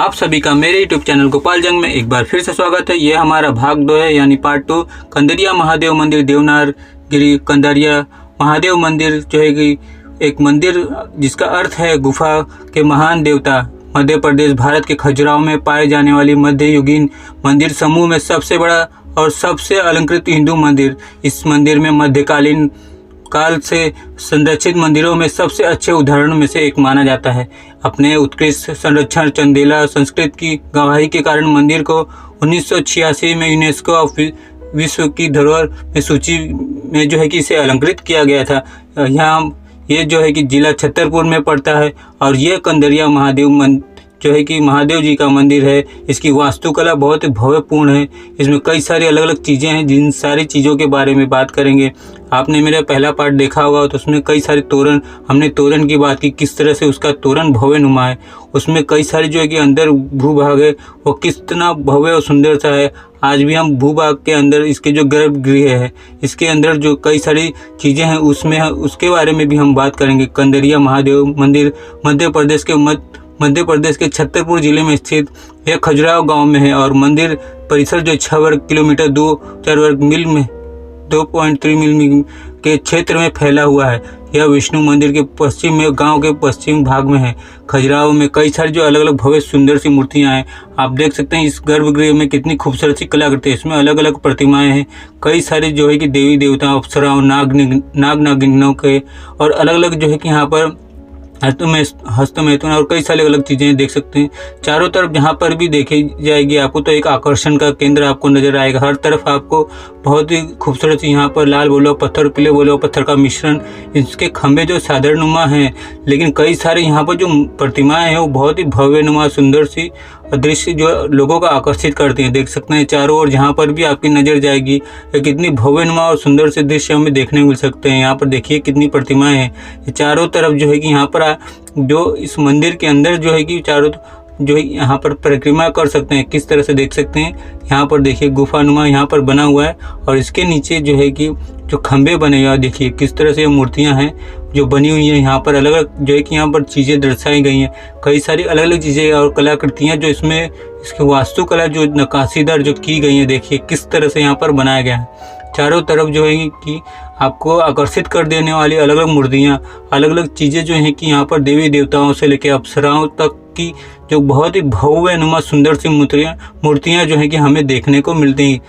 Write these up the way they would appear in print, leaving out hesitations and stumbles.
आप सभी का मेरे यूट्यूब चैनल गोपाल जंग में एक बार फिर से स्वागत है। ये हमारा भाग 2 है, यानी पार्ट 2। कंदरिया महादेव मंदिर, देवनागरी कंदरिया महादेव मंदिर जो है कि एक मंदिर जिसका अर्थ है गुफा के महान देवता। मध्य प्रदेश भारत के खजुराहो में पाए जाने वाली मध्ययुगीन मंदिर समूह में सबसे बड़ा और सबसे अलंकृत हिंदू मंदिर। इस मंदिर में मध्यकालीन काल से संरक्षित मंदिरों में सबसे अच्छे उदाहरणों में से एक माना जाता है। अपने उत्कृष्ट संरक्षण, चंदेला संस्कृति की गवाही के कारण मंदिर को 1986 में यूनेस्को ऑफ विश्व की धरोहर में सूची में जो है कि इसे अलंकृत किया गया था। यहाँ ये जो है कि जिला छतरपुर में पड़ता है और ये कंदरिया महादेव जो है कि महादेव जी का मंदिर है। इसकी वास्तुकला बहुत ही भव्यपूर्ण है। इसमें कई सारी अलग अलग चीज़ें हैं, जिन सारी चीज़ों के बारे में बात करेंगे। आपने मेरा पहला पार्ट देखा होगा तो उसमें कई सारे तोरण, हमने तोरण की बात की, किस तरह से उसका तोरण भव्य नुमा है। उसमें कई सारी जो है कि अंदर भूभाग है वो कितना भव्य और सुंदर सा है। आज भी हम भूभाग के अंदर इसके जो गर्भगृह है, इसके अंदर जो कई सारी चीज़ें हैं उसमें उसके बारे में भी हम बात करेंगे। कंदरिया महादेव मंदिर मध्य प्रदेश के छतरपुर जिले में स्थित यह खजुराहो गांव में है और मंदिर परिसर जो 6 वर्ग किलोमीटर 2.4 वर्ग मील में 2.3 मील के क्षेत्र में फैला हुआ है। यह विष्णु मंदिर के पश्चिम में, गांव के पश्चिम भाग में है। खजुराहो में कई सारी जो अलग अलग भव्य सुंदर सी मूर्तियां हैं। आप देख सकते हैं इस गर्भगृह में कितनी खूबसूरत सी कलाकृति है। इसमें अलग अलग प्रतिमाएं हैं, कई सारे जो है कि देवी देवताओं, अप्सराओं, नाग नागिनों के और अलग अलग जो है कि यहाँ पर हस्तमैथुन और कई सारी अलग चीज़ें देख सकते हैं। चारों तरफ जहाँ पर भी देखी जाएगी आपको तो एक आकर्षण का केंद्र आपको नजर आएगा। हर तरफ आपको बहुत ही खूबसूरत यहाँ पर लाल बोलो पत्थर, पीले बोलो पत्थर का मिश्रण। इसके खंभे जो साधारण नुमा हैं, लेकिन कई सारे यहाँ पर जो प्रतिमाएं हैं वो बहुत ही भव्य नुमा सुंदर सी दृश्य जो लोगों को आकर्षित करती हैं। देख सकते हैं चारों ओर जहाँ पर भी आपकी नज़र जाएगी कितनी भव्य नुमा और सुंदर से दृश्य हमें देखने को मिल सकते हैं। यहाँ पर देखिए कितनी प्रतिमाएं हैं। चारों तरफ जो है कि यहाँ पर जो इस मंदिर के अंदर जो है कि चारों जो है यहाँ पर परिक्रमा कर सकते हैं। किस तरह से देख सकते हैं, यहाँ पर देखिए गुफानुमा यहाँ पर बना हुआ है और इसके नीचे जो है कि जो खंभे बने हुए हैं, देखिए किस तरह से ये मूर्तियाँ हैं जो बनी हुई हैं। यहाँ पर अलग अलग जो है कि यहाँ पर चीज़ें दर्शाई गई हैं, कई सारी अलग अलग चीज़ें और कलाकृतियाँ जो इसमें इसकी वास्तुकला जो नक्काशीदार जो की गई है, देखिए किस तरह से यहाँ पर बनाया गया है। चारों तरफ जो है कि आपको आकर्षित कर देने वाली अलग अलग मूर्तियाँ, अलग अलग चीज़ें जो हैं कि यहाँ पर देवी देवताओं से लेकर अप्सराओं तक की जो बहुत ही भव्य नुमा सुंदर सी मूर्तियाँ जो हैं कि हमें देखने को मिलती हैं।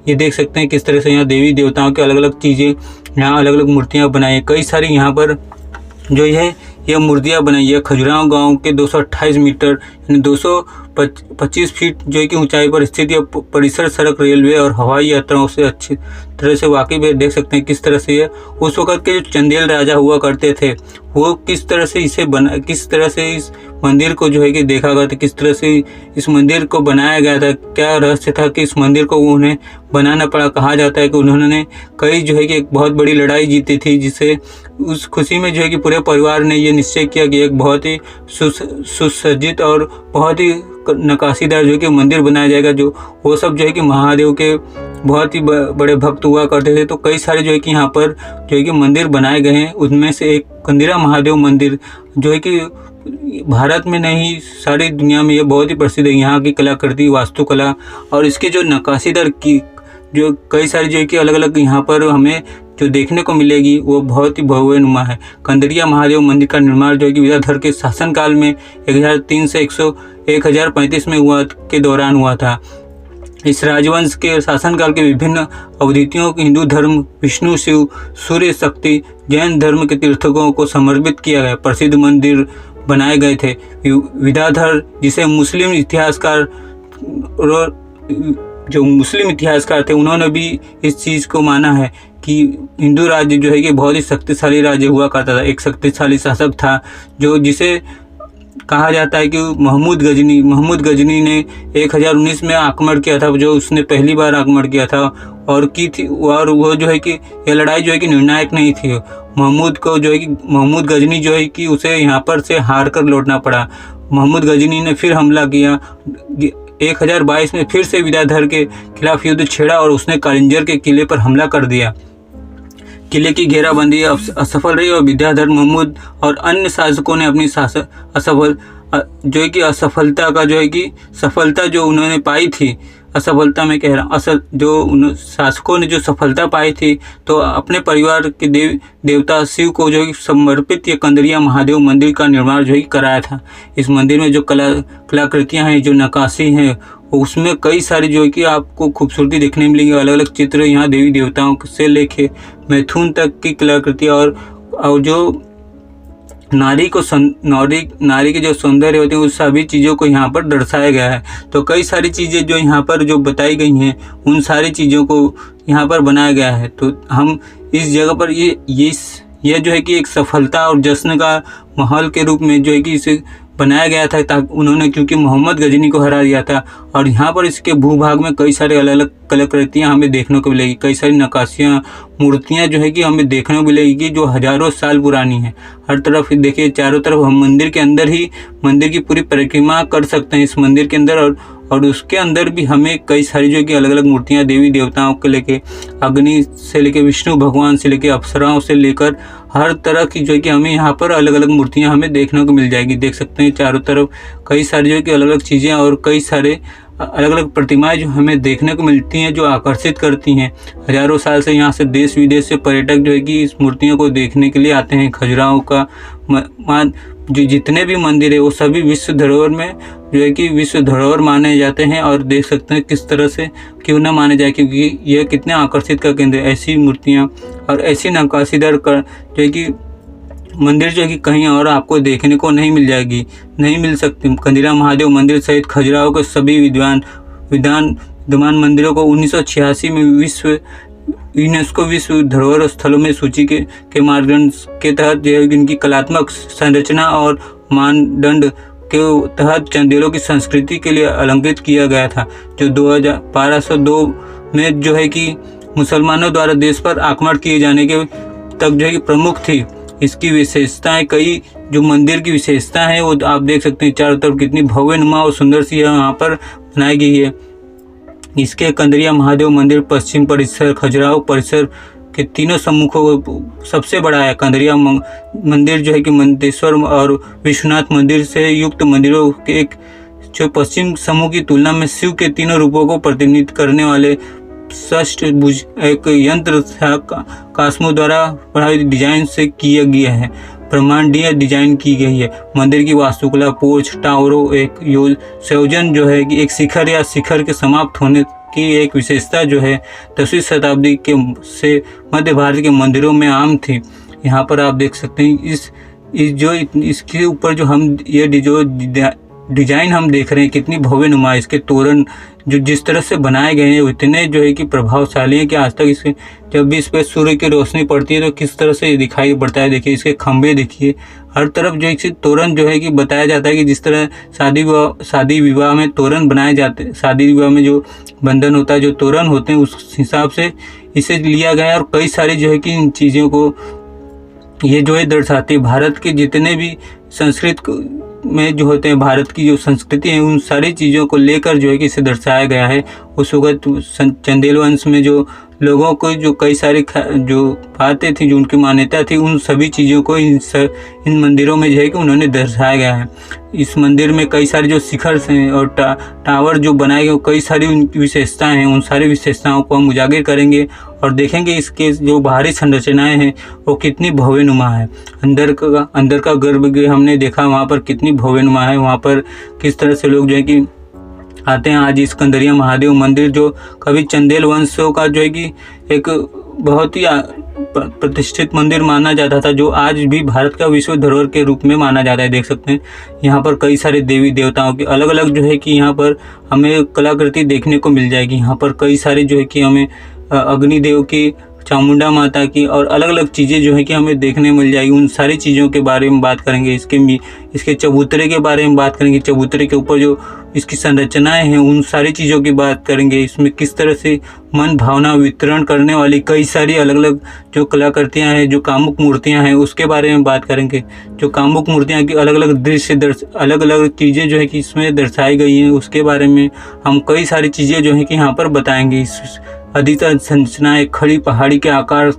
ये देख सकते हैं किस तरह से यहाँ देवी देवताओं की अलग अलग चीज़ें, यहाँ अलग अलग मूर्तियाँ बनाई हैं। कई सारी यहाँ पर जो है यह मूर्तियाँ बनाई है। खजुराहो गांव के 228 मीटर यानी 225 फीट जो है कि ऊंचाई पर स्थित यह परिसर सड़क, रेलवे और हवाई यात्राओं से अच्छी तरह से वाकिफ है। देख सकते हैं किस तरह से ये उस वक़्त के जो चंदेल राजा हुआ करते थे वो किस तरह से किस तरह से इस मंदिर को जो है कि देखा गया था, किस तरह से इस मंदिर को बनाया गया था, क्या रहस्य था कि इस मंदिर को उन्हें बनाना पड़ा। कहा जाता है कि उन्होंने कई जो है कि एक बहुत बड़ी लड़ाई जीती थी, जिसे उस खुशी में जो है कि पूरे परिवार ने ये निश्चय किया कि एक बहुत ही सुसज्जित और बहुत ही नक्काशीदार जो है कि मंदिर बनाया जाएगा। जो वो सब जो है कि महादेव के बहुत ही बड़े भक्त हुआ करते थे। तो कई सारे जो है कि यहाँ पर जो है कि मंदिर बनाए गए हैं। उनमें से एक कंदरिया महादेव मंदिर जो है कि भारत में नहीं सारी दुनिया में ये बहुत ही प्रसिद्ध है। यहाँ की कलाकृति, वास्तुकला और इसके जो नक्काशीदार की जो कई सारी जो है कि अलग अलग यहाँ पर हमें जो देखने को मिलेगी वो बहुत ही भव्य नुमा है। कंदरिया महादेव मंदिर का निर्माण जो है कि विद्याधर के शासनकाल में 1003 से 1035 में के दौरान हुआ था। इस राजवंश के शासनकाल के विभिन्न अवधियों को हिंदू धर्म, विष्णु, शिव, सूर्य, शक्ति, जैन धर्म के तीर्थकों को समर्पित किया गया प्रसिद्ध मंदिर बनाए गए थे। विद्याधर जिसे मुस्लिम इतिहासकार थे, उन्होंने भी इस चीज़ को माना है कि हिंदू राज्य जो है कि बहुत ही शक्तिशाली राज्य हुआ करता था। एक शक्तिशाली शासक था जो जिसे कहा जाता है कि महमूद गजनी ने 1019 में आक्रमण किया था, जो उसने पहली बार आक्रमण किया था और की थी। और वो जो है कि यह लड़ाई जो है कि निर्णायक नहीं थी। महमूद गजनी जो है कि उसे यहाँ पर से हार कर लौटना पड़ा। महमूद गजनी ने फिर हमला किया। 1022 में फिर से विद्याधर के खिलाफ युद्ध छेड़ा और उसने कालिंजर के किले पर हमला कर दिया। किले की घेराबंदी असफल रही और विद्याधर, महमूद और अन्य शासकों ने अपनी जो है कि असफलता का जो है कि सफलता जो उन्होंने पाई थी, असफलता मैं कह रहा हूँ, जो शासकों ने जो सफलता पाई थी, तो अपने परिवार के देवता शिव को जो है समर्पित ये कंदरिया महादेव मंदिर का निर्माण जो है कराया था। इस मंदिर में जो कलाकृतियाँ हैं, जो नक्काशी हैं, उसमें कई सारी जो है कि आपको खूबसूरती देखने मिलेगी। अलग अलग चित्र यहाँ देवी देवताओं से लेके मैथुन तक की कलाकृतियाँ और जो नारी के जो सौंदर्य होते हैं उस सभी चीज़ों को यहाँ पर दर्शाया गया है। तो कई सारी चीज़ें जो यहाँ पर जो बताई गई हैं, उन सारी चीज़ों को यहाँ पर बनाया गया है। तो हम इस जगह पर ये जो है कि एक सफलता और जश्न का माहौल के रूप में जो है कि इसे बनाया गया था, ताकि उन्होंने क्योंकि मोहम्मद गजनी को हरा दिया था। और यहाँ पर इसके भूभाग में कई सारे अलग अलग कलाकृतियाँ हमें देखने को मिलेगी, कई सारी नक्काशियाँ, मूर्तियाँ जो है कि हमें देखने को मिलेगी जो हज़ारों साल पुरानी है। हर तरफ देखिए, चारों तरफ हम मंदिर के अंदर ही मंदिर की पूरी परिक्रमा कर सकते हैं इस मंदिर के अंदर। और उसके अंदर भी हमें कई सारी जो कि अलग अलग मूर्तियाँ देवी देवताओं को लेके, अग्नि से लेके विष्णु भगवान से लेके अप्सराओं से लेकर हर तरह की जो है कि हमें यहाँ पर अलग अलग मूर्तियाँ हमें देखने को मिल जाएगी। देख सकते हैं चारों तरफ कई सारी जो है कि अलग अलग चीज़ें और कई सारे अलग अलग प्रतिमाएं जो हमें देखने को मिलती हैं, जो आकर्षित करती हैं। हज़ारों साल से यहाँ से देश विदेश से पर्यटक जो है कि इस मूर्तियों को देखने के लिए आते हैं। खजुराहो का जो जितने भी मंदिर है वो सभी विश्व धरोहर में जो है कि विश्व धरोहर माने जाते हैं। और देख सकते हैं किस तरह से क्यों ना माने जाए, क्योंकि यह कितने आकर्षित का केंद्र है। ऐसी मूर्तियाँ और ऐसी नक्काशीदार जो है कि मंदिर जो है कि कहीं और आपको देखने को नहीं मिल सकती। कंदिरा महादेव मंदिर सहित खजुराहो के सभी विद्यमान मंदिरों को 1986 में यूनेस्को विश्व धरोहर स्थलों में सूची के मानदंड के तहत जो है इनकी कलात्मक संरचना और मानदंड के तहत चंदेलों की संस्कृति के लिए अलंकृत किया गया था, जो 1202 में जो है कि मुसलमानों द्वारा देश पर आक्रमण किए जाने के तक जो है कि प्रमुख थी। इसकी विशेषताएं, कई जो मंदिर की विशेषता है वो आप देख सकते हैं। चारों तरफ कितनी भव्य नुमा और सुंदर सी यहाँ पर बनाई गई है। इसके कंदरिया महादेव मंदिर पश्चिम परिसर, खजुराहो परिसर के तीनों सम्मुखों को सबसे बड़ा है। कंदरिया मंदिर जो है कि मंतेश्वर और विश्वनाथ मंदिर से युक्त मंदिरों के एक जो पश्चिम समूह की तुलना में शिव के तीनों रूपों को प्रतिनिधित्व करने वाले षष्ठभुज एक यंत्र कास्मो द्वारा प्रभावित डिजाइन से किया गया है, ब्रह्मांडीय डिजाइन की गई है। मंदिर की वास्तुकला, पोर्च, टावरों एक संयोजन जो है कि एक शिखर या शिखर के समाप्त होने की एक विशेषता जो है 10वीं शताब्दी के से मध्य भारत के मंदिरों में आम थी। यहाँ पर आप देख सकते हैं इसके ऊपर जो हम ये डिजाइन हम देख रहे हैं, कितनी भव्य नुमा। इसके तोरण जो जिस तरह से बनाए गए हैं इतने जो है कि प्रभावशाली है कि आज तक इसके जब भी इस पर सूर्य की रोशनी पड़ती है तो किस तरह से दिखाई पड़ता है। देखिए इसके खंभे देखिए, हर तरफ जो एक तोरण जो है कि बताया जाता है कि जिस तरह शादी विवाह में तोरण बनाए जाते हैं, शादी विवाह में जो बंधन होता है, जो तोरण होते हैं, उस हिसाब से इसे लिया गया है। और कई सारी जो है कि इन चीज़ों को ये जो है दर्शाती भारत के जितने भी संस्कृत में जो होते हैं, भारत की जो संस्कृति है, उन सारी चीज़ों को लेकर जो है कि इसे दर्शाया गया है। उस वक्त चंदेल वंश में जो लोगों को जो कई सारी जो बातें थी, जो उनकी मान्यता थी, उन सभी चीज़ों को इन मंदिरों में जो है कि उन्होंने दर्शाया गया है। इस मंदिर में कई सारे जो शिखर हैं और टावर जो बनाए गए, कई सारी उनकी विशेषताएं हैं। उन सारी विशेषताओं को हम उजागर करेंगे और देखेंगे इसके जो बाहरी संरचनाएं हैं वो कितनी भव्य नुमा है। अंदर का गर्भगृह हमने देखा, वहाँ पर कितनी भव्य नुमा है। वहाँ पर किस तरह से लोग जो है कि आते हैं। आज इस कंदरिया महादेव मंदिर जो कभी चंदेल वंशों का जो है कि एक बहुत ही प्रतिष्ठित मंदिर माना जाता था, जो आज भी भारत का विश्व धरोहर के रूप में माना जाता है। देख सकते हैं यहाँ पर कई सारे देवी देवताओं की अलग अलग जो है कि यहाँ पर हमें कलाकृति देखने को मिल जाएगी। यहाँ पर कई सारे जो है कि हमें अग्निदेव की, चामुंडा माता की और अलग अलग चीज़ें जो है कि हमें देखने मिल जाएगी। उन सारी चीज़ों के बारे में बात करेंगे। इसके चबूतरे के बारे में बात करेंगे। चबूतरे के ऊपर जो इसकी संरचनाएं हैं उन सारी चीज़ों की बात करेंगे। इसमें किस तरह से मन भावना वितरण करने वाली कई सारी अलग अलग जो कलाकृतियाँ हैं, जो कामुक मूर्तियाँ हैं, उसके बारे में बात करेंगे। जो कामुक मूर्तियाँ की अलग अलग दृश्य, अलग अलग चीज़ें जो है कि इसमें दर्शाई गई हैं, उसके बारे में हम कई सारी चीज़ें जो है कि यहाँ पर बताएंगे। अधिकतर संरचनाएं खड़ी पहाड़ी के आकार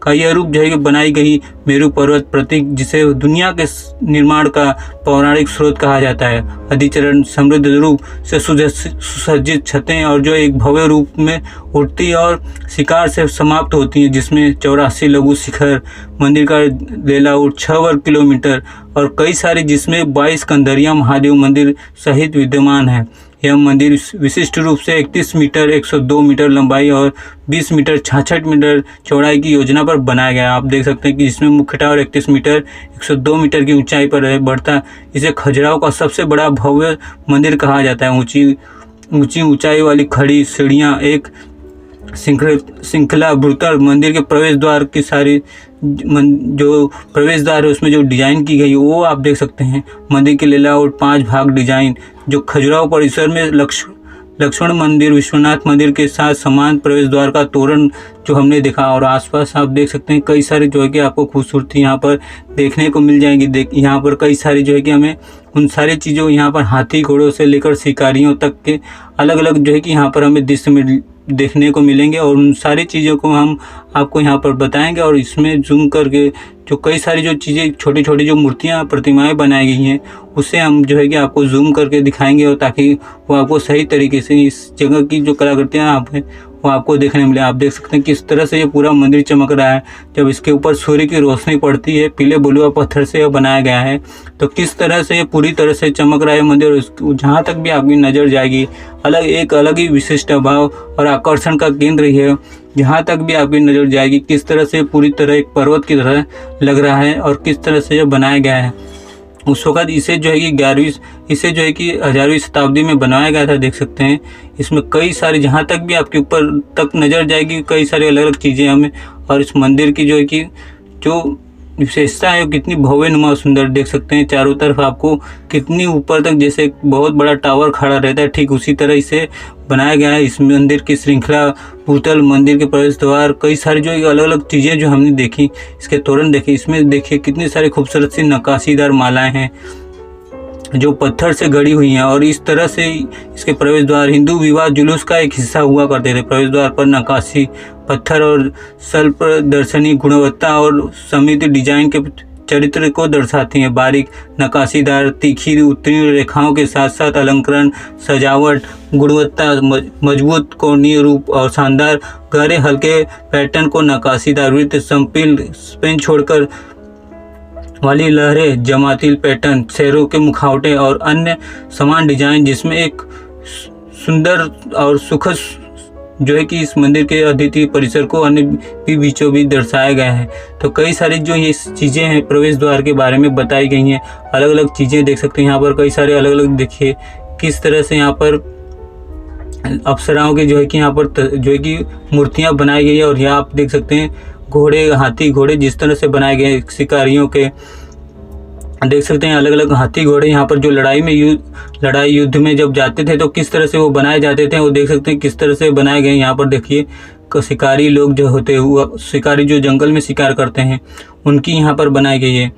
का यह रूप जो है कि बनाई गई मेरू पर्वत प्रतीक, जिसे दुनिया के निर्माण का पौराणिक स्रोत कहा जाता है। अधिचरण समृद्ध रूप से सुसज्जित छतें और जो एक भव्य रूप में उठती और शिकार से समाप्त होती हैं, जिसमें 84 लघु शिखर, मंदिर का लेआउट 6 वर्ग किलोमीटर और कई सारे जिसमें 22 कंदरिया महादेव मंदिर सहित विद्यमान है। यह मंदिर विशिष्ट रूप से 31 मीटर 102 मीटर लंबाई और 20 मीटर 66 मीटर चौड़ाई की योजना पर बनाया गया है। आप देख सकते हैं कि इसमें मुख्य टावर 31 मीटर 102 मीटर की ऊंचाई पर है बढ़ता। इसे खजुराहो का सबसे बड़ा भव्य मंदिर कहा जाता है। ऊंचाई वाली खड़ी सीढ़ियाँ एक श्रृंखला भूतल मंदिर के प्रवेश द्वार की सारी जो प्रवेश द्वार है उसमें जो डिजाइन की गई वो आप देख सकते हैं। मंदिर के लेआउट 5 भाग डिजाइन जो खजुराहो परिसर में लक्ष्मण मंदिर, विश्वनाथ मंदिर के साथ समान प्रवेश द्वार का तोरण जो हमने देखा, और आसपास आप देख सकते हैं कई सारे जो है कि आपको खूबसूरती यहाँ पर देखने को मिल जाएंगी। यहाँ पर कई सारी जो है कि हमें उन सारी चीज़ों यहाँ पर हाथी घोड़ों से लेकर शिकारियों तक के अलग अलग जो है कि यहाँ पर हमें दृश्य में देखने को मिलेंगे और उन सारी चीज़ों को हम आपको यहाँ पर बताएंगे। और इसमें जूम करके जो कई सारी जो चीज़ें छोटी छोटी जो मूर्तियाँ प्रतिमाएं बनाई गई हैं उसे हम जो है कि आपको जूम करके दिखाएंगे, और ताकि वो आपको सही तरीके से इस जगह की जो कलाकृतियाँ आप हैं वो आपको देखने मिले। आप देख सकते हैं किस तरह से ये पूरा मंदिर चमक रहा है जब इसके ऊपर सूर्य की रोशनी पड़ती है। पीले बलुआ पत्थर से यह बनाया गया है, तो किस तरह से ये पूरी तरह से चमक रहा है मंदिर। जहाँ तक भी आपकी नज़र जाएगी एक अलग ही विशिष्ट भाव और आकर्षण का केंद्र है। जहाँ तक भी आपकी नज़र जाएगी किस तरह से पूरी तरह एक पर्वत की तरह लग रहा है और किस तरह से यह बनाया गया है। उस वक़्त इसे जो है कि 1000वीं शताब्दी में बनाया गया था। देख सकते हैं इसमें कई सारे, जहाँ तक भी आपके ऊपर तक नज़र जाएगी कई सारी अलग अलग चीज़ें हमें। और इस मंदिर की जो है कि जो विशेषता है वो कितनी भव्य नुमा सुंदर देख सकते हैं। चारों तरफ आपको कितनी ऊपर तक जैसे एक बहुत बड़ा टावर खड़ा रहता है, ठीक उसी तरह इसे बनाया गया है। इस मंदिर की श्रृंखला भूतल, मंदिर के प्रवेश द्वार, कई सारी जो अलग अलग चीज़ें जो हमने देखी, इसके तोरण देखे, इसमें देखिए कितनी सारी खूबसूरत सी नक्काशीदार मालाएं हैं जो पत्थर से गढ़ी हुई हैं। और इस तरह से इसके प्रवेश द्वार हिंदू विवाह जुलूस का एक हिस्सा हुआ करते थे। प्रवेश द्वार पर नक्काशी, पत्थर और शिल्प दर्शनी गुणवत्ता और समित डिजाइन के चरित्र को दर्शाती हैं। बारीक नक्काशीदार तीखी उत्तीर्ण रेखाओं के साथ साथ अलंकरण, सजावट, गुणवत्ता, मजबूत कोणीय रूप और शानदार गहरे हल्के पैटर्न को नक्काशीदार वृत्त, संपील, स्पेन छोड़कर वाली लहरें, जमातील पैटर्न, शेरों के मुखावटे और अन्य समान डिजाइन, जिसमें एक सुंदर और सुखद जो है कि इस मंदिर के अद्वितीय परिसर को अन्य भी बीचों बीच दर्शाया गया है। तो कई सारी जो ये चीज़ें हैं प्रवेश द्वार के बारे में बताई गई हैं। अलग अलग चीज़ें देख सकते हैं यहाँ पर, कई सारे अलग अलग देखिए किस तरह से यहाँ पर अप्सराओं के जो है कि यहाँ पर जो है कि मूर्तियाँ बनाई गई है। और यहाँ आप देख सकते हैं घोड़े, हाथी घोड़े जिस तरह से बनाए गए शिकारियों के, देख सकते हैं अलग अलग हाथी घोड़े यहाँ पर जो लड़ाई युद्ध में जब जाते थे तो किस तरह से वो बनाए जाते थे, वो देख सकते हैं किस तरह से बनाए गए। यहाँ पर देखिए शिकारी लोग जो होते हैं, शिकारी जो जंगल में शिकार करते हैं उनकी यहाँ पर बनाई गई है।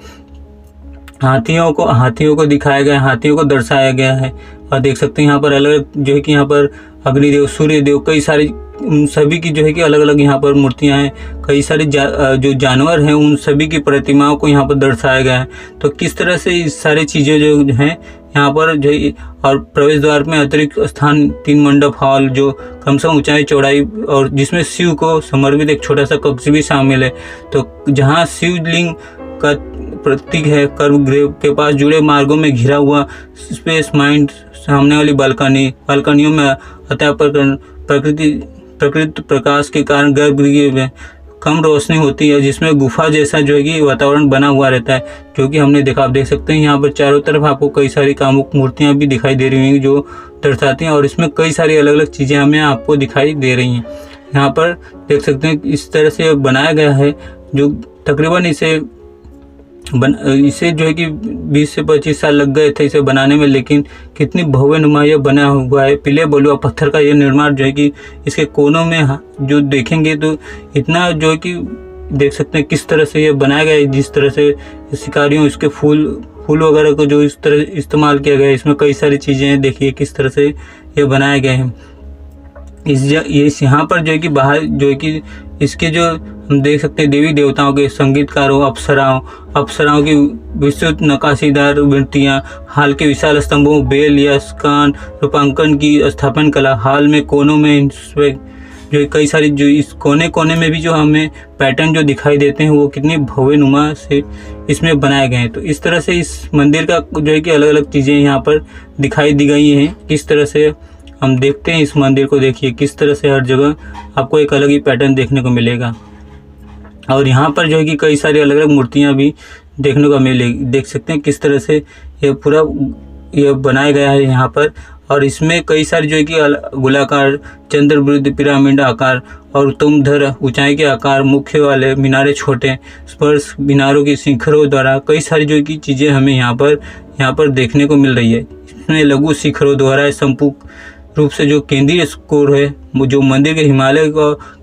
हाथियों को दिखाया गया, हाथियों को दर्शाया गया है। और देख सकते हैं यहाँ पर अलग जो है कि यहाँ पर अग्निदेव, सूर्यदेव, कई सारे उन सभी की जो है कि अलग अलग यहाँ पर मूर्तियाँ हैं। कई सारे जो जानवर हैं उन सभी की प्रतिमाओं को यहाँ पर दर्शाया गया है। तो किस तरह से इस सारी चीज़ें जो हैं यहाँ पर जो, और प्रवेश द्वार में अतिरिक्त स्थान 3 मंडप हॉल जो कम से कम ऊंचाई चौड़ाई और जिसमें शिव को समर्पित एक छोटा सा कक्ष भी शामिल है। तो जहाँ शिवलिंग का प्रतीक है, गर्भगृह के पास जुड़े मार्गों में घिरा हुआ स्पेस माइंड, सामने वाली बालकनियों में अतः प्रकृति प्रकाश के कारण गर्भगृह में कम रोशनी होती है, जिसमें गुफा जैसा जो है कि वातावरण बना हुआ रहता है, जो कि हमने देखा। आप देख सकते हैं यहाँ पर चारों तरफ आपको कई सारी कामुक मूर्तियाँ भी दिखाई दे रही हैं जो दर्शाती हैं, और इसमें कई सारी अलग अलग चीज़ें हमें आपको दिखाई दे रही हैं। यहाँ पर देख सकते हैं इस तरह से बनाया गया है जो तकरीबन इसे जो है कि 20 से 25 साल लग गए थे इसे बनाने में, लेकिन कितनी भव्य नुमा यह बना हुआ है। पीले बलुआ पत्थर का यह निर्माण जो है कि इसके कोनों में जो देखेंगे तो इतना जो है कि देख सकते हैं किस तरह से यह बनाया गया है। जिस तरह से शिकारियों इसके फूल वगैरह को जो इस तरह इस्तेमाल किया गया है, इसमें कई सारी चीज़ें देखिए किस तरह से यह बनाए गए हैं। यहाँ पर जो है कि बाहर जो है कि इसके जो हम देख सकते हैं देवी देवताओं के संगीतकारों, अप्सराओं की विस्तृत नक्काशीदार मूर्तियाँ, हाल के विशाल स्तंभों, बेल या स्कान रूपांकन की स्थापन कला, हाल में कोनों में जो कई सारी जो इस कोने कोने में भी जो हमें पैटर्न जो दिखाई देते हैं वो कितनी भव्य नुमा से इसमें बनाए गए हैं। तो इस तरह से इस मंदिर का जो है कि अलग अलग चीज़ें यहाँ पर दिखाई दी गई हैं। किस तरह से हम देखते हैं इस मंदिर को, देखिए किस तरह से हर जगह आपको एक अलग ही पैटर्न देखने को मिलेगा। और यहाँ पर जो है कि कई सारी अलग अलग मूर्तियाँ भी देखने को मिलेगी। देख सकते हैं किस तरह से ये पूरा ये बनाया गया है यहाँ पर। और इसमें कई सारे जो है कि गोलाकार, चंद्रवृत्त, पिरामिड आकार और तुंगधर ऊंचाई के आकार, मुख्य वाले मीनारे छोटे, स्पर्श मीनारों की शिखरों द्वारा कई सारी जो है कि चीज़ें हमें यहाँ पर देखने को मिल रही है। इसमें लघु शिखरों द्वारा संपूर्ण रूप से जो केंद्रीय स्कोर है जो मंदिर के हिमालय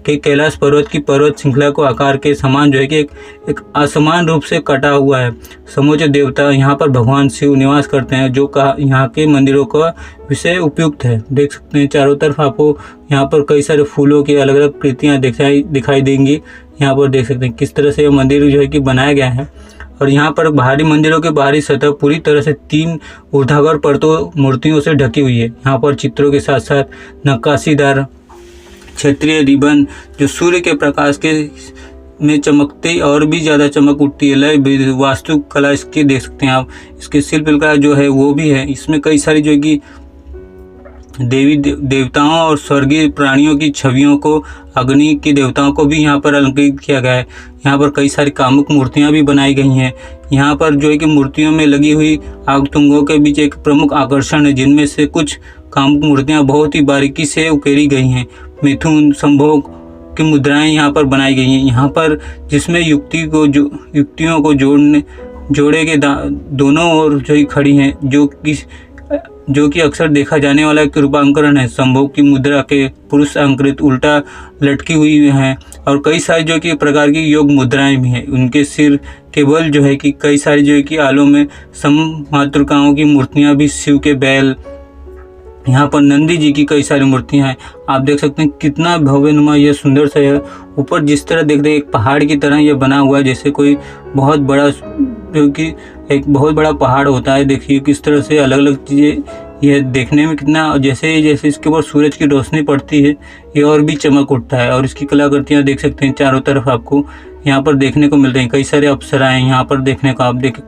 के कैलाश पर्वत की पर्वत श्रृंखला को आकार के समान जो है कि एक असमान रूप से कटा हुआ है। समोच्च देवता यहाँ पर भगवान शिव निवास करते हैं, जो यहाँ के मंदिरों का विषय उपयुक्त है। देख सकते हैं चारों तरफ आपको यहाँ पर कई सारे फूलों की अलग अलग कृतियाँ दिखाई देंगी। यहाँ पर देख सकते हैं किस तरह से यह मंदिर जो है कि बनाया गया है। और यहाँ पर बाहरी मंदिरों के बाहरी सतह पूरी तरह से 3 ऊर्ध्वाधर परतों मूर्तियों से ढकी हुई है। यहाँ पर चित्रों के साथ साथ नक्काशीदार क्षेत्रीय रिबन जो सूर्य के प्रकाश के में चमकते और भी ज़्यादा चमक उठती है। लय वास्तुकला इसके देख सकते हैं आप, इसके शिल्पकला जो है वो भी है। इसमें कई सारी जो है कि देवी देवताओं और स्वर्गीय प्राणियों की छवियों को, अग्नि के देवताओं को भी यहाँ पर अलंकृत किया गया है। यहाँ पर कई सारी कामुक मूर्तियाँ भी बनाई गई हैं। यहाँ पर जो है कि मूर्तियों में लगी हुई आगतुंगों के बीच एक प्रमुख आकर्षण है, जिनमें से कुछ कामुक मूर्तियाँ बहुत ही बारीकी से उकेरी गई हैं। मिथुन, संभोग की मुद्राएं यहाँ पर बनाई गई हैं। यहाँ पर जिसमें युक्तियों को जोड़े के दोनों ओर जो ही खड़ी हैं, जो कि अक्सर देखा जाने वाला एक रूपांकरण है। संभोग की मुद्रा के पुरुष अंकृत उल्टा लटकी हुई हैं और कई सारी जो कि प्रकार की योग मुद्राएं भी हैं। उनके सिर के बल जो है कि कई सारी जो है कि आलों में सममातृकाओं की मूर्तियां भी, शिव के बैल, यहाँ पर नंदी जी की कई सारी मूर्तियां हैं। आप देख सकते हैं कितना भव्य नुमा यह सुंदर सा है। ऊपर जिस तरह देखते हैं एक पहाड़ की तरह यह बना हुआ है, जैसे कोई बहुत बड़ा जो कि एक बहुत बड़ा पहाड़ होता है। देखिए किस तरह से अलग अलग चीज़ें यह देखने में कितना, जैसे इसके ऊपर सूरज की रोशनी पड़ती है ये और भी चमक उठता है। और इसकी कलाकृतियाँ देख सकते हैं चारों तरफ आपको यहाँ पर देखने को मिल रही हैं। कई सारे अप्सराएँ यहाँ पर देखने को आप देखिए,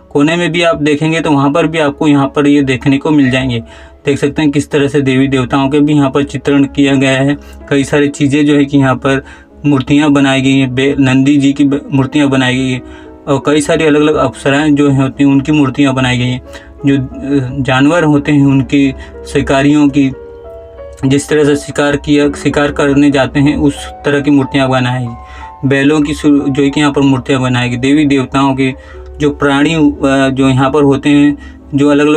कोने में भी आप देखेंगे तो वहाँ पर भी आपको यहाँ पर ये देखने को मिल जाएंगे। देख सकते हैं किस तरह से देवी देवताओं के भी यहाँ पर चित्रण किया गया है। कई सारी चीज़ें जो है कि यहाँ पर मूर्तियाँ बनाई गई हैं, नंदी जी की मूर्तियाँ बनाई गई हैं और कई सारी अलग अलग अप्सराएँ जो होती हैं उनकी मूर्तियाँ बनाई गई हैं। जो जानवर होते हैं उनकी, शिकारियों की, जिस तरह से शिकार करने जाते हैं उस तरह की मूर्तियाँ बनाएगी। बैलों की जो है कि यहाँ पर मूर्तियाँ बनाएगी। देवी देवताओं के जो प्राणी जो यहाँ पर होते हैं, जो अलग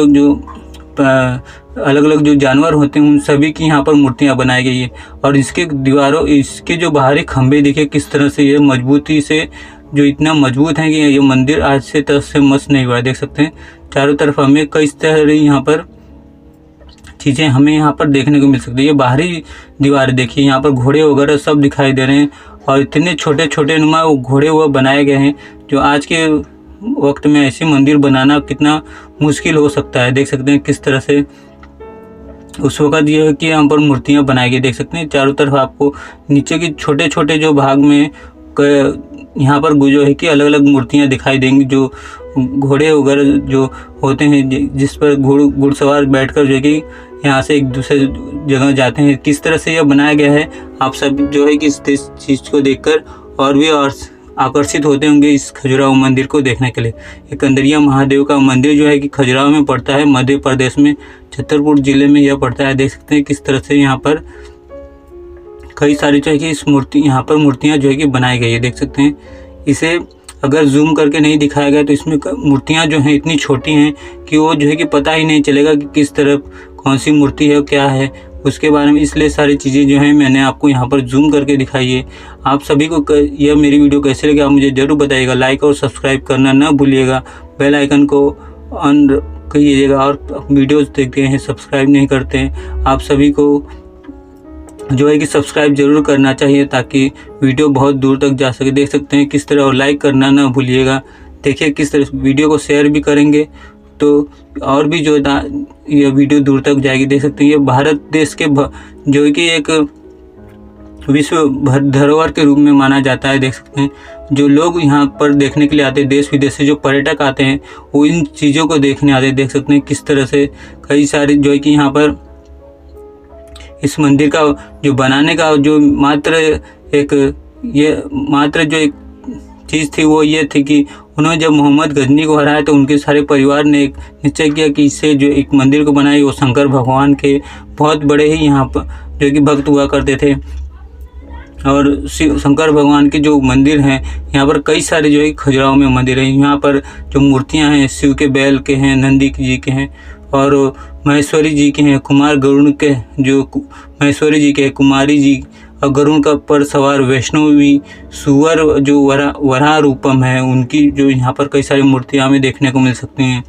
अलग जो जानवर होते हैं उन सभी की यहाँ पर मूर्तियाँ बनाई गई है। और इसके जो बाहरी खंभे देखिए किस तरह से ये मजबूती से, जो इतना मजबूत है कि ये मंदिर आज से 10 से मस नहीं हुआ। देख सकते हैं चारों तरफ हमें कई तरह यहाँ पर चीज़ें हमें यहाँ पर देखने को मिल सकती है। ये बाहरी दीवार देखिए, यहाँ पर घोड़े वगैरह सब दिखाई दे रहे हैं और इतने छोटे छोटे नुमा वो घोड़े वो बनाए गए हैं, जो आज के वक्त में ऐसे मंदिर बनाना कितना मुश्किल हो सकता है। देख सकते हैं किस तरह से उस वक्त ये है कि यहाँ पर मूर्तियाँ बनाई गई। देख सकते हैं चारों तरफ आपको नीचे के छोटे छोटे जो भाग में यहाँ पर जो है कि अलग अलग मूर्तियाँ दिखाई देंगी, जो घोड़े वगैरह जो होते हैं जिस पर घुड़सवार बैठकर जो है कि यहाँ से एक दूसरे जगह जाते हैं। किस तरह से यह बनाया गया है, आप सब जो है कि इस चीज़ को देखकर और भी आकर्षित होते होंगे इस खजुराहो मंदिर को देखने के लिए। ये कंदरिया महादेव का मंदिर जो है कि खजुराहो में पड़ता है, मध्य प्रदेश में छतरपुर ज़िले में यह पड़ता है। देख सकते हैं किस तरह से यहाँ पर कई सारी जो है कि यहाँ पर मूर्तियाँ जो है कि बनाई गई है। देख सकते हैं, इसे अगर जूम करके नहीं दिखाया गया तो इसमें मूर्तियाँ जो हैं इतनी छोटी हैं कि वो जो है कि पता ही नहीं चलेगा कि किस तरफ कौन सी मूर्ति है, क्या है उसके बारे में। इसलिए सारी चीज़ें जो हैं मैंने आपको यहाँ पर जूम करके दिखाई है। आप सभी को यह मेरी वीडियो कैसे लगी आप मुझे ज़रूर बताइएगा। लाइक और सब्सक्राइब करना ना भूलिएगा, बेल आइकन को ऑन कीजिएगा। और वीडियोज़ देखते हैं सब्सक्राइब नहीं करते हैं, आप सभी को जो है कि सब्सक्राइब ज़रूर करना चाहिए ताकि वीडियो बहुत दूर तक जा सके। देख सकते हैं किस तरह, और लाइक करना ना भूलिएगा। देखिए किस तरह वीडियो को शेयर भी करेंगे तो और भी जो ये वीडियो दूर तक जाएगी। देख सकते हैं ये भारत देश के जो है कि एक विश्व धरोहर के रूप में माना जाता है। देख सकते हैं जो लोग यहाँ पर देखने के लिए आते हैं, देश विदेश से जो पर्यटक आते हैं वो इन चीज़ों को देखने आते हैं। देख सकते हैं किस तरह से कई सारे जो है कि यहाँ पर इस मंदिर का जो बनाने का जो मात्र जो एक चीज़ थी वो ये थी कि उन्होंने जब मोहम्मद गजनी को हराया तो उनके सारे परिवार ने एक निश्चय किया कि इससे जो एक मंदिर को बनाए वो शंकर भगवान के बहुत बड़े ही यहाँ पर जो कि भक्त हुआ करते थे। और शंकर भगवान के जो मंदिर हैं यहाँ पर कई सारे जो है खजुराहो में मंदिर हैं। यहाँ पर जो मूर्तियाँ हैं शिव के बैल के हैं, नंदी जी के हैं और महेश्वरी जी के हैं, कुमार गरुड़ के जो महेश्वरी जी के हैं, कुमारी जी और गरुड़ का पर सवार वैष्णवी सुअर जो वराह रूपम है उनकी जो यहाँ पर कई सारी मूर्तियाँ हमें देखने को मिल सकती हैं।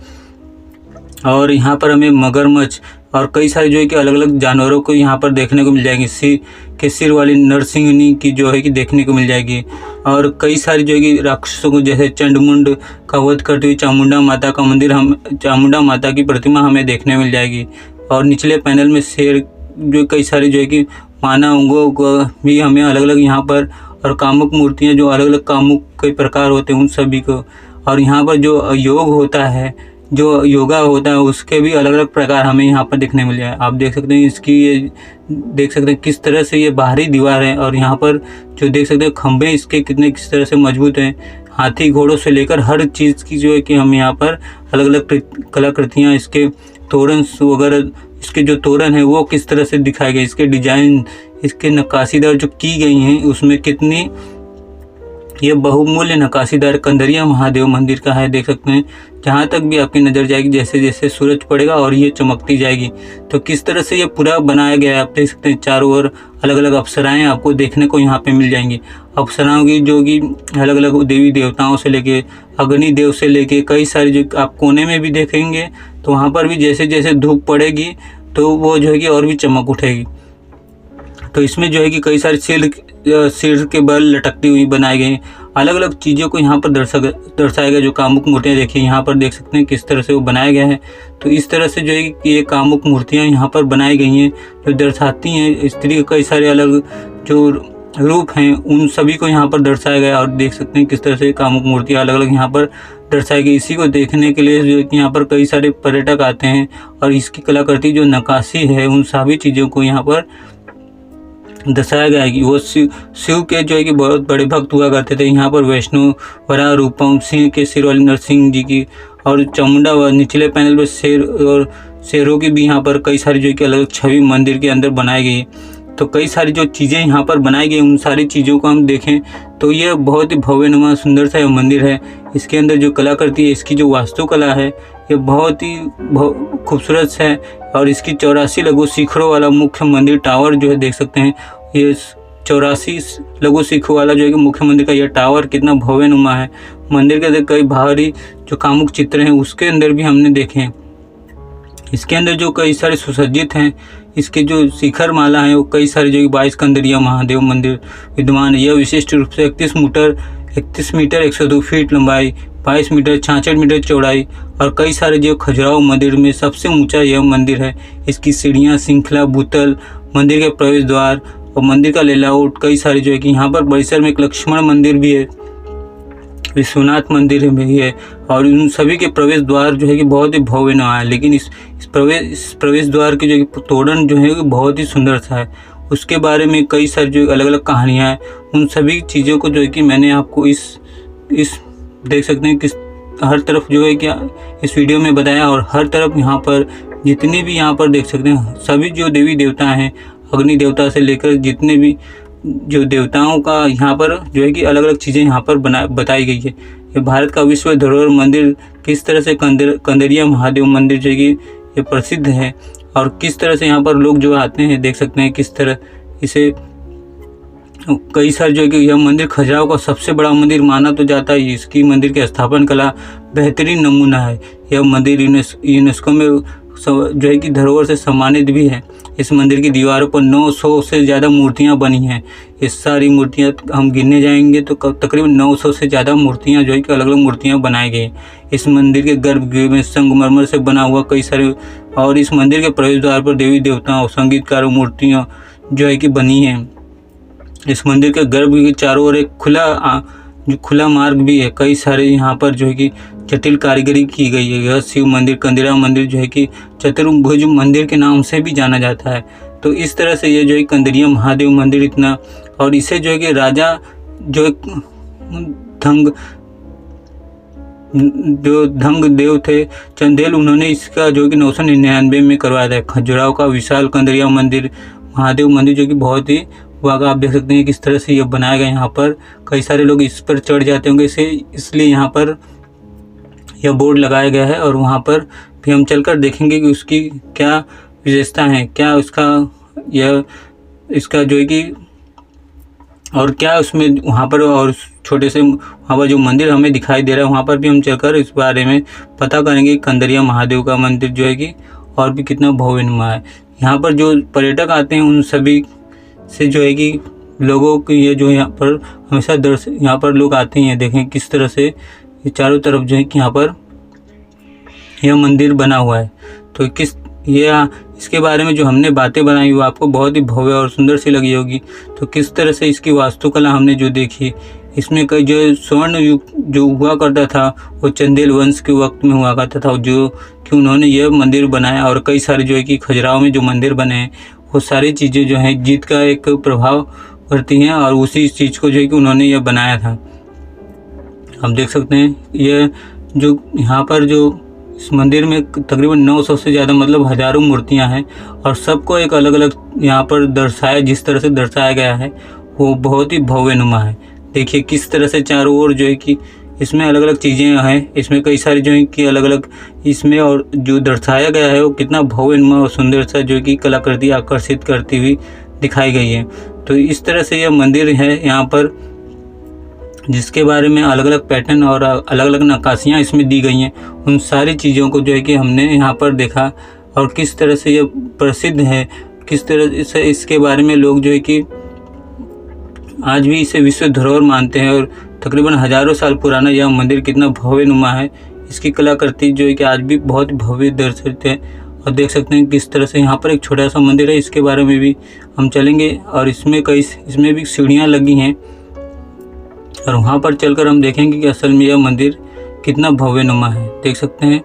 और यहाँ पर हमें मगरमच्छ और कई सारे जो है कि अलग अलग जानवरों को यहाँ पर देखने को मिल जाएगी। सिर वाली नरसिंहनी की जो है कि देखने को मिल जाएगी। और कई सारी जो है कि राक्षसों को जैसे चंडमुंड का वध करती हुई चामुंडा माता का मंदिर चामुंडा माता की प्रतिमा हमें देखने मिल जाएगी। और निचले पैनल में शेर जो कई सारी जो है कि मानवों को भी हमें अलग अलग यहाँ पर, और कामुक मूर्तियाँ जो अलग अलग कामुक कई प्रकार होते हैं उन सभी को। और यहाँ पर जो योग होता है, जो योगा होता है उसके भी अलग अलग प्रकार हमें यहाँ पर देखने मिल जाए। आप देख सकते हैं इसकी ये देख सकते हैं किस तरह से ये बाहरी दीवार है और यहाँ पर जो देख सकते हैं खंभे इसके किस तरह से मजबूत हैं। हाथी घोड़ों से लेकर हर चीज़ की जो है कि हम यहाँ पर अलग अलग कलाकृतियाँ, इसके तोरण वगैरह, इसके जो तोरण है वो किस तरह से दिखाए गए, इसके डिजाइन, इसके नक्काशीदार जो की गई हैं उसमें कितनी ये बहुमूल्य नक्काशीदार कंदरिया महादेव मंदिर का है। देख सकते हैं जहाँ तक भी आपकी नज़र जाएगी जैसे जैसे सूरज पड़ेगा और ये चमकती जाएगी तो किस तरह से ये पूरा बनाया गया है। आप देख सकते हैं चारों ओर अलग अलग अप्सराएं आपको देखने को यहाँ पे मिल जाएंगी। अप्सराओं की जो कि अलग अलग देवी देवताओं से लेके अग्नि देव से लेके कई सारी जो आप कोने में भी देखेंगे तो वहाँ पर भी जैसे जैसे धूप पड़ेगी तो वो जो है कि और भी चमक उठेगी। तो इसमें जो है कि कई सारे सिर के बल लटकती हुई बनाए गए अलग अलग चीज़ों को यहाँ पर दर्शाया गया। जो कामुक मूर्तियाँ देखिए यहाँ पर देख सकते हैं किस तरह से वो बनाया गया है। तो इस तरह से जो है कि ये कामुक मूर्तियाँ यहाँ पर बनाई गई हैं जो दर्शाती हैं स्त्री के कई सारे अलग जो रूप हैं उन सभी को यहाँ पर दर्शाया गया। और देख सकते हैं किस तरह से कामुक मूर्तियाँ अलग अलग यहाँ पर दर्शाई गई। इसी को देखने के लिए जो है कि यहाँ पर कई सारे पर्यटक आते हैं और इसकी कलाकृति जो नक्काशी है उन सभी चीज़ों को यहाँ पर दर्शाया गया है कि वो शिव के जो है कि बहुत बड़े भक्त हुआ करते थे। यहाँ पर वैष्णो वराह रूपम, सिंह के सिर वाली नरसिंह जी की और चामुंडा व निचले पैनल पर शेर और शेरों की भी यहाँ पर कई सारी जो है कि अलग छवि मंदिर के अंदर बनाई गई है। तो कई सारी जो चीज़ें यहाँ पर बनाई गई उन सारी चीज़ों को हम देखें तो ये बहुत ही भव्यनुमा सुंदर सा मंदिर है। इसके अंदर जो कलाकृति है, इसकी जो वास्तुकला है ये बहुत ही खूबसूरत है। और इसकी 84 लघु शिखरों वाला मुख्य मंदिर टावर जो है देख सकते हैं, ये 84 लघु शिखरों वाला जो है कि मुख्य मंदिर का यह टावर कितना भव्यनुमा है। मंदिर के अंदर कई बाहरी जो कामुक चित्र हैं उसके अंदर भी हमने देखे हैं। इसके अंदर जो कई सारे सुसज्जित हैं, इसके जो शिखर माला है वो कई सारे जो 22 कंदरिया महादेव मंदिर विद्यमान है। यह विशिष्ट रूप से 31 मीटर 102 फीट लंबाई, 22 मीटर 66 मीटर चौड़ाई और कई सारे जो खजुराहो मंदिर में सबसे ऊंचा यह मंदिर है। इसकी सीढ़ियाँ, श्रृंखला, भूतल, मंदिर के प्रवेश द्वार और मंदिर का लेआउट कई सारे जो है कि यहाँ पर परिसर में एक लक्ष्मण मंदिर भी है, विश्वनाथ मंदिर भी है और उन सभी के प्रवेश द्वार जो है कि बहुत ही भव्य न है। लेकिन इस प्रवेश द्वार की जो तोरण जो है बहुत ही सुंदर सा है। उसके बारे में कई सारी जो अलग अलग कहानियाँ हैं उन सभी चीज़ों को जो है कि मैंने आपको इस देख सकते हैं किस हर तरफ जो है कि इस वीडियो में बताया। और हर तरफ यहाँ पर जितने भी यहाँ पर देख सकते हैं सभी जो देवी देवता हैं, अग्नि देवता से लेकर जितने भी जो देवताओं का यहाँ पर जो है कि अलग अलग चीज़ें यहाँ पर बताई गई है। ये भारत का विश्व धरोहर मंदिर किस तरह से कंदरिया महादेव मंदिर जो है कि ये प्रसिद्ध है और किस तरह से यहाँ पर लोग जो आते हैं देख सकते हैं किस तरह इसे कई सारे जो है कि यह मंदिर खजुराहो का सबसे बड़ा मंदिर माना तो जाता है। इसकी मंदिर की स्थापन कला बेहतरीन नमूना है। यह मंदिर यूनेस्को में जो है कि धरोहर से सम्मानित भी है। इस मंदिर की दीवारों पर 900 से ज़्यादा मूर्तियाँ बनी हैं। ये सारी मूर्तियाँ हम गिनने जाएंगे तो तकरीबन 900 से ज़्यादा मूर्तियाँ जो है कि अलग अलग मूर्तियाँ बनाई गई। इस मंदिर के गर्भगृह में संगमरमर से बना हुआ कई सारे, और इस मंदिर के प्रवेश द्वार पर देवी देवताओं, संगीतकारों, मूर्तियाँ जो है कि बनी हैं। इस मंदिर के गर्भगृह के चारों ओर एक खुला मार्ग भी है। कई सारे यहाँ पर जो है कि जटिल कारीगरी की गई है। यह शिव मंदिर, कंदिरा मंदिर जो है कि चतुर्भुज मंदिर के नाम से भी जाना जाता है। तो इस तरह से ये जो है कंदरिया महादेव मंदिर इतना, और इसे जो है कि राजा जो धंग देव थे चंदेल, उन्होंने इसका जो कि 999 में करवाया था। खजुराहो का विशाल कंदरिया मंदिर, महादेव मंदिर जो कि बहुत ही वागा, आप देख सकते हैं किस तरह से ये बनाया गया। यहाँ पर कई सारे लोग इस पर चढ़ जाते होंगे, इसलिए यहाँ पर यह बोर्ड लगाया गया है। और वहाँ पर भी हम चलकर देखेंगे कि उसकी क्या विशेषता है, क्या इसका जो है कि और क्या उसमें वहाँ पर, और छोटे से वहाँ पर जो मंदिर हमें दिखाई दे रहा है वहाँ पर भी हम चलकर इस बारे में पता करेंगे। कंदरिया महादेव का मंदिर जो है कि और भी कितना भव्यनुमा है। यहाँ पर जो पर्यटक आते हैं उन सभी से जो है कि लोगों की ये जो यहाँ पर हमेशा यहाँ पर लोग आते हैं। देखें किस तरह से ये चारों तरफ जो है कि यहाँ पर यह मंदिर बना हुआ है। तो इसके बारे में जो हमने बातें बनाई वो आपको बहुत ही भव्य और सुंदर सी लगी होगी। तो किस तरह से इसकी वास्तुकला हमने जो देखी, इसमें कई जो स्वर्ण युग जो हुआ करता था वो चंदेल वंश के वक्त में हुआ करता था, जो कि उन्होंने यह मंदिर बनाया। और कई सारे जो है कि खजुराहो में जो मंदिर बने हैं वो सारी चीज़ें जो हैं जीत का एक प्रभाव करती हैं, और उसी चीज़ को जो है कि उन्होंने यह बनाया था। हम देख सकते हैं यह जो यहाँ पर जो इस मंदिर में तकरीबन 900 से ज़्यादा, मतलब हज़ारों मूर्तियाँ हैं, और सबको एक अलग अलग यहाँ पर जिस तरह से दर्शाया गया है वो बहुत ही भव्यनुमा है। देखिए किस तरह से चारों ओर जो है कि इसमें अलग अलग चीज़ें हैं, इसमें कई सारी जो है कि अलग अलग इसमें, और जो दर्शाया गया है वो कितना भव्यनुमा और सुंदर सा जो कि कलाकृति आकर्षित करती हुई दिखाई गई है। तो इस तरह से यह मंदिर है यहाँ पर, जिसके बारे में अलग अलग पैटर्न और अलग अलग नक्काशियाँ इसमें दी गई हैं। उन सारी चीज़ों को जो है कि हमने यहाँ पर देखा, और किस तरह से यह प्रसिद्ध है, किस तरह से इसके बारे में लोग जो है कि आज भी इसे विश्व धरोहर मानते हैं। और तकरीबन हज़ारों साल पुराना यह मंदिर कितना भव्यनुमा है, इसकी कलाकृति जो है कि आज भी बहुत भव्य दर्शित है। और देख सकते हैं किस तरह से यहाँ पर एक छोटा सा मंदिर है, इसके बारे में भी हम चलेंगे। और इसमें भी सीढ़ियाँ लगी हैं, और वहाँ पर चलकर हम देखेंगे कि असल में यह मंदिर कितना भव्यनुमा है। देख सकते हैं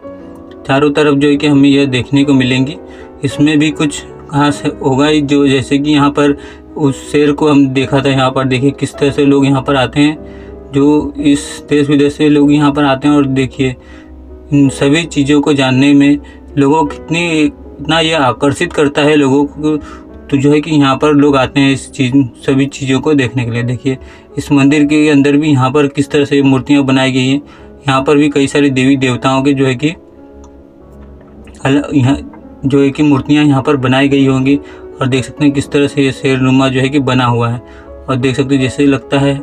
चारों तरफ जो है कि हमें यह देखने को मिलेंगी। इसमें भी कुछ खास होगा जो, जैसे कि यहाँ पर उस शेर को हम देखा था। यहाँ पर देखिए किस तरह से लोग यहाँ पर आते हैं, जो इस देश विदेश से लोग यहाँ पर आते हैं। और देखिए इन सभी चीज़ों को जानने में लोगों को इतना यह आकर्षित करता है लोगों को, तो जो है कि यहाँ पर लोग आते हैं सभी चीज़ों को देखने के लिए। देखिए इस मंदिर के अंदर भी यहाँ पर किस तरह से मूर्तियाँ बनाई गई हैं। यहाँ पर भी कई सारी देवी देवताओं के जो है कि मूर्तियाँ यहाँ पर बनाई गई होंगी। और देख सकते हैं किस तरह से ये शेरनुमा जो है कि बना हुआ है, और देख सकते हैं जैसे लगता है।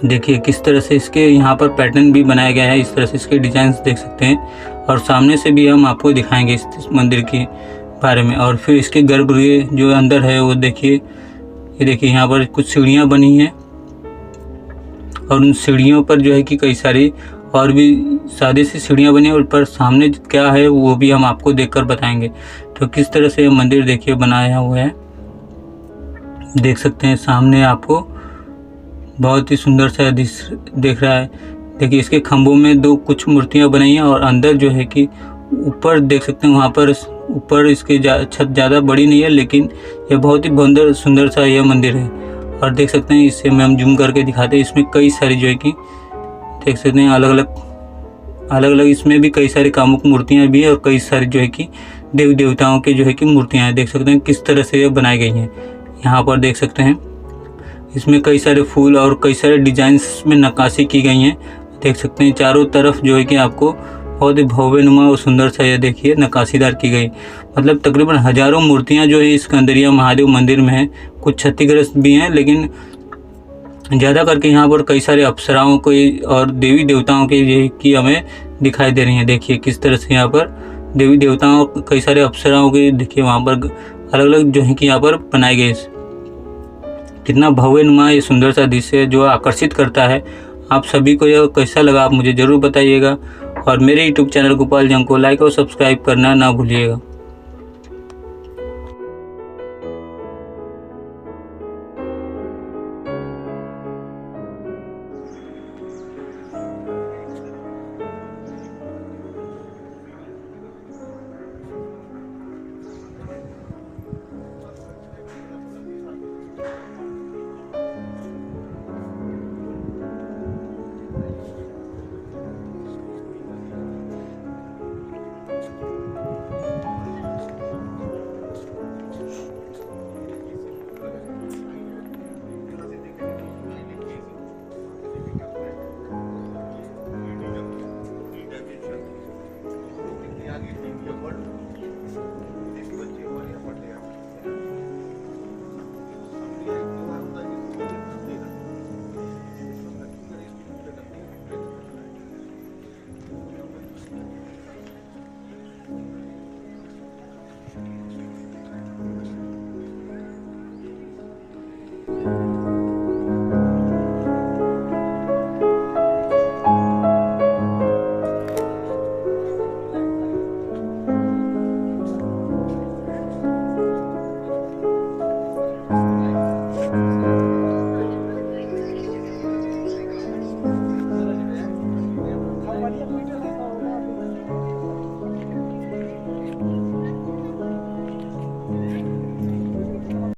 देखिए किस तरह से इसके यहाँ पर पैटर्न भी बनाया गया है, इस तरह से इसके डिजाइन्स देख सकते हैं। और सामने से भी हम आपको दिखाएंगे इस मंदिर के बारे में। और फिर इसके गर्भगृह जो अंदर है वो देखिए, ये देखिए यहाँ पर कुछ सीढ़ियाँ बनी हैं, और उन सीढ़ियों पर जो है कि कई सारी और भी सादे सी सीढ़ियाँ बनी हैं, और पर सामने क्या है वो भी हम आपको देखकर बताएंगे। तो किस तरह से ये मंदिर देखिए बनाया हुआ है, देख सकते हैं सामने आपको बहुत ही सुंदर सा दिख रहा है। देखिए इसके खंभों में कुछ मूर्तियाँ बनाई हैं, और अंदर जो है कि ऊपर देख सकते हैं वहाँ पर ऊपर इसकी छत ज़्यादा बड़ी नहीं है, लेकिन यह बहुत ही सुंदर सा यह मंदिर है। और देख सकते हैं इससे मैं हम जूम करके दिखाते हैं, इसमें कई सारी जो है कि देख सकते हैं अलग अलग इसमें भी कई सारी कामुक मूर्तियाँ भी है, और कई सारी जो है कि देवी देवताओं के जो है कि मूर्तियाँ हैं। देख सकते हैं किस तरह से ये बनाई गई हैं। यहाँ पर देख सकते हैं इसमें कई सारे फूल और कई सारे डिजाइन्स में नक्काशी की गई हैं। देख सकते हैं चारों तरफ जो है कि आपको बहुत ही भव्यनुमा और सुंदर सा यह देखिए नक्काशीदार की गई, मतलब तकरीबन हज़ारों मूर्तियां जो है इस कंदरिया महादेव मंदिर में हैं। कुछ क्षतिग्रस्त भी हैं, लेकिन ज़्यादा करके यहाँ पर कई सारे अप्सराओं को और देवी देवताओं के की हमें दिखाई दे रही हैं। देखिए किस तरह से यहाँ पर देवी देवताओं, कई सारे अप्सराओं के देखिए वहाँ पर अलग अलग जो है कि यहाँ पर बनाए गए। कितना भव्य नुमा ये सुंदर सा दृश्य है जो आकर्षित करता है। आप सभी को यह कैसा लगा आप मुझे ज़रूर बताइएगा और मेरे यूट्यूब चैनल गोपाल जंग को लाइक और सब्सक्राइब करना ना भूलिएगा।